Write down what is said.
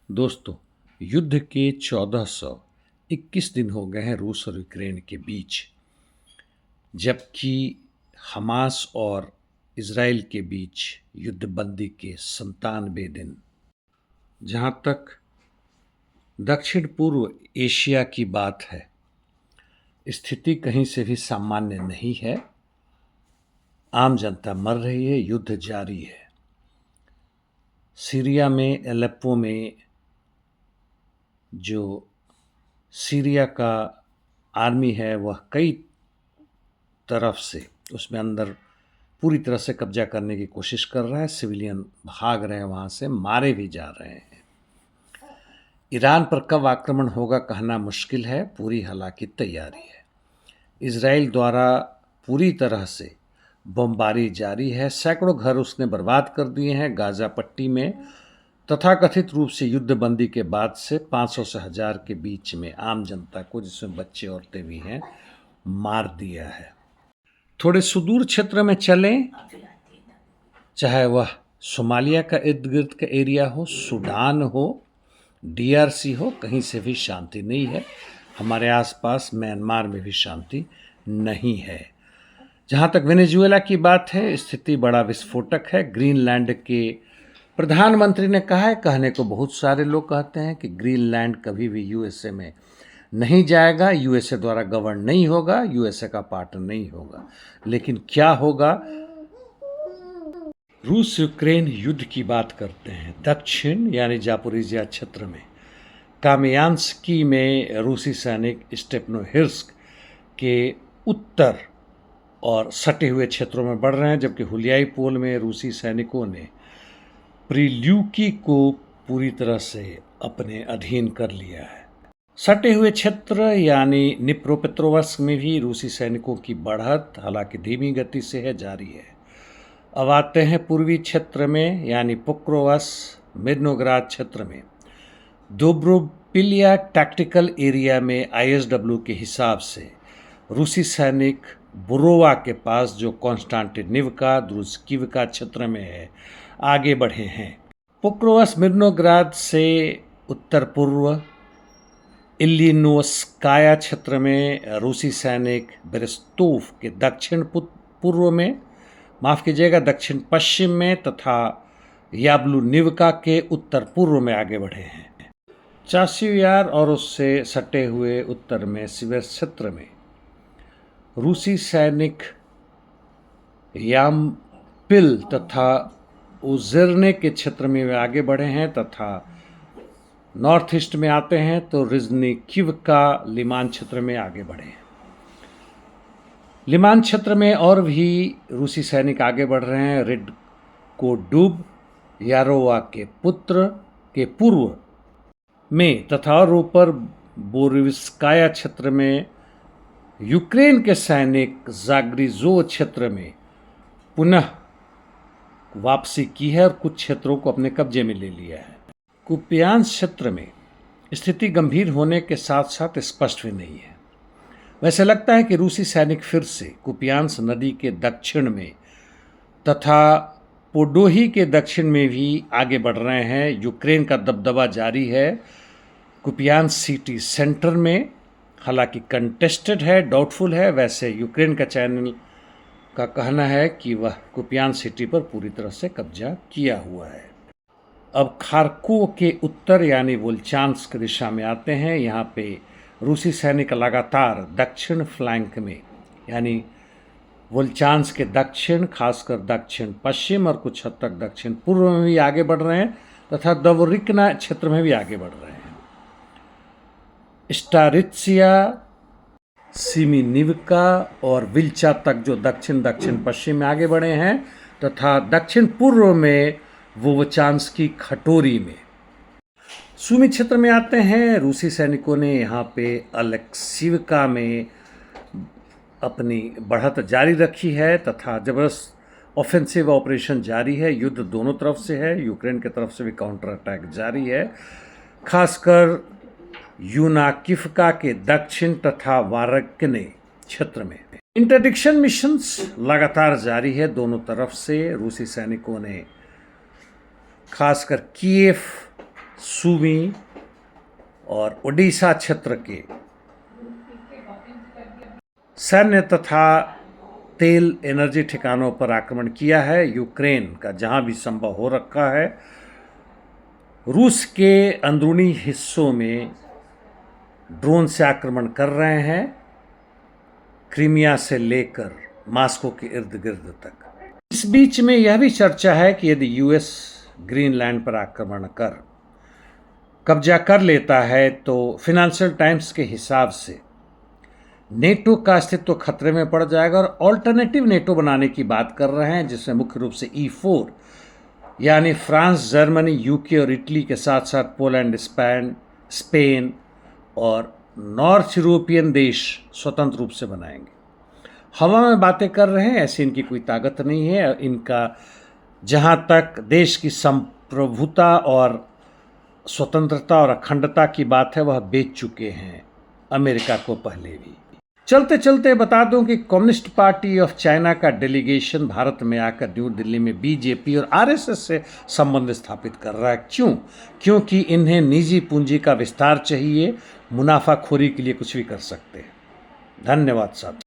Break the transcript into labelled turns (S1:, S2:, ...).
S1: दोस्तों, युद्ध के 1421 दिन हो गए हैं रूस और यूक्रेन के बीच, जबकि हमास और इज़राइल के बीच युद्धबंदी के 97 दिन। जहाँ तक दक्षिण पूर्व एशिया की बात है, स्थिति कहीं से भी सामान्य नहीं है। आम जनता मर रही है, युद्ध जारी है। सीरिया में, एलेप्पो में जो सीरिया का आर्मी है वह कई तरफ से उसमें अंदर पूरी तरह से कब्जा करने की कोशिश कर रहा है। सिविलियन भाग रहे हैं वहाँ से, मारे भी जा रहे हैं। ईरान पर कब आक्रमण होगा कहना मुश्किल है, पूरी हालांकि तैयारी है। इजराइल द्वारा पूरी तरह से बमबारी जारी है। सैकड़ों घर उसने बर्बाद कर दिए हैं। गाजा पट्टी में तथाकथित रूप से युद्धबंदी के बाद से 500 से 1000 के बीच में आम जनता को, जिसमें बच्चे औरतें भी हैं, मार दिया है। थोड़े सुदूर क्षेत्र में चलें, चाहे वह सोमालिया का इर्द गिर्द का एरिया हो, सूडान हो, डीआरसी हो, कहीं से भी शांति नहीं है। हमारे आसपास म्यांमार में भी शांति नहीं है। जहाँ तक वेनेजुएला की बात है, स्थिति बड़ा विस्फोटक है। ग्रीनलैंड के प्रधानमंत्री ने कहा है, कहने को बहुत सारे लोग कहते हैं कि ग्रीनलैंड कभी भी यूएसए में नहीं जाएगा, यूएसए द्वारा गवर्न नहीं होगा, यूएसए का पार्टनर नहीं होगा। लेकिन क्या होगा? रूस यूक्रेन युद्ध की बात करते हैं। दक्षिण यानी जापोरिजिया क्षेत्र में कामियांस्की में रूसी सैनिक स्टेपनोहिर्स्क के उत्तर और सटे हुए क्षेत्रों में बढ़ रहे हैं, जबकि हुलियाई पोल में रूसी सैनिकों ने प्रिल्यूकी को पूरी तरह से अपने अधीन कर लिया है। सटे हुए क्षेत्र यानी निप्रोपेट्रोवस्क में भी रूसी सैनिकों की बढ़त हालांकि धीमी गति से है, जारी है। अब आते हैं पूर्वी क्षेत्र में, यानी पोक्रोवस्क मिर्नोग्राद क्षेत्र में। दोब्रोपिलिया टैक्टिकल एरिया में आईएसडब्ल्यू के हिसाब से रूसी सैनिक बुरोवा के पास, जो कॉन्स्टांटिनिवका द्रुस्किवका क्षेत्र में है, आगे बढ़े हैं। पोक्रोवस्क मिर्नोग्राद से उत्तर पूर्व इलिनोस्काया क्षेत्र में रूसी सैनिक बेरेस्तोव के दक्षिण पूर्व में, माफ़ कीजिएगा, दक्षिण पश्चिम में तथा याब्लूनिवका के उत्तर पूर्व में आगे बढ़े हैं। चासियार और उससे सटे हुए उत्तर में सिवेर्स क्षेत्र में रूसी सैनिक यामपिल तथा उजरने के क्षेत्र में वे आगे बढ़े हैं, तथा नॉर्थ ईस्ट में आते हैं तो रिजनिकिवका लिमान क्षेत्र में आगे बढ़े हैं। लिमान क्षेत्र में और भी रूसी सैनिक आगे बढ़ रहे हैं। रिडकोडुब यारोवा के पुत्र के पूर्व में तथा और ऊपर बोरिविस्काया क्षेत्र में यूक्रेन के सैनिक जाग्रिजो क्षेत्र में पुनः वापसी की है और कुछ क्षेत्रों को अपने कब्जे में ले लिया है। कुपियांस क्षेत्र में स्थिति गंभीर होने के साथ साथ स्पष्ट भी नहीं है। वैसे लगता है कि रूसी सैनिक फिर से कुपियांस नदी के दक्षिण में तथा पोडोही के दक्षिण में भी आगे बढ़ रहे हैं। यूक्रेन का दबदबा जारी है कुपियांस सिटी सेंटर में, हालांकि कंटेस्टेड है, डाउटफुल है। वैसे यूक्रेन का चैनल का कहना है कि वह कुपियांस सिटी पर पूरी तरह से कब्जा किया हुआ है। अब खार्कोव के उत्तर यानी वोल्चांस्क दिशा में आते हैं। यहाँ पे रूसी सैनिक लगातार दक्षिण फ्लैंक में, यानी वोल्चांस्क के दक्षिण, खासकर दक्षिण पश्चिम और कुछ हद तक दक्षिण पूर्व में भी आगे बढ़ रहे हैं तथा दवरिकना क्षेत्र में भी आगे बढ़ रहे हैं। स्टारित्सिया, सिमिनिवका और विल्चा तक जो दक्षिण दक्षिण पश्चिम में आगे बढ़े हैं, तथा दक्षिण पूर्व में वोवचांस्की खटोरी में। सुमी क्षेत्र में आते हैं। रूसी सैनिकों ने यहाँ पे अलेक्सीवका में अपनी बढ़त जारी रखी है तथा जबरदस्त ऑफेंसिव ऑपरेशन जारी है। युद्ध दोनों तरफ से है, यूक्रेन की तरफ से भी काउंटर अटैक जारी है, खासकर यूनाकिफका के दक्षिण तथा वारकने क्षेत्र में। इंटरडिक्शन मिशंस लगातार जारी है दोनों तरफ से। रूसी सैनिकों ने खासकर कीव सुमी और ओडिशा क्षेत्र के सैन्य तथा तेल एनर्जी ठिकानों पर आक्रमण किया है। यूक्रेन का जहां भी संभव हो रखा है। रूस के अंदरूनी हिस्सों में ड्रोन से आक्रमण कर रहे हैं, क्रीमिया से लेकर मॉस्को के इर्द गिर्द तक। इस बीच में यह भी चर्चा है कि यदि यूएस ग्रीनलैंड पर आक्रमण कर कब्जा कर लेता है तो फाइनेंशियल टाइम्स के हिसाब से नेटो का अस्तित्व खतरे में पड़ जाएगा और ऑल्टरनेटिव नेटो बनाने की बात कर रहे हैं, जिसमें मुख्य रूप से E4 यानी फ्रांस, जर्मनी, यूके और इटली के साथ साथ पोलैंड, स्पेन और नॉर्थ यूरोपियन देश स्वतंत्र रूप से बनाएंगे। हवा में बातें कर रहे हैं, ऐसी इनकी कोई ताकत नहीं है। इनका जहां तक देश की संप्रभुता और स्वतंत्रता और अखंडता की बात है, वह बेच चुके हैं अमेरिका को पहले भी। चलते चलते बता दूं कि कम्युनिस्ट पार्टी ऑफ चाइना का डेलीगेशन भारत में आकर न्यू दिल्ली में बीजेपी और आरएसएस से संबंध स्थापित कर रहा है। क्यों? क्योंकि इन्हें निजी पूंजी का विस्तार चाहिए, मुनाफाखोरी के लिए कुछ भी कर सकते हैं। धन्यवाद साहब।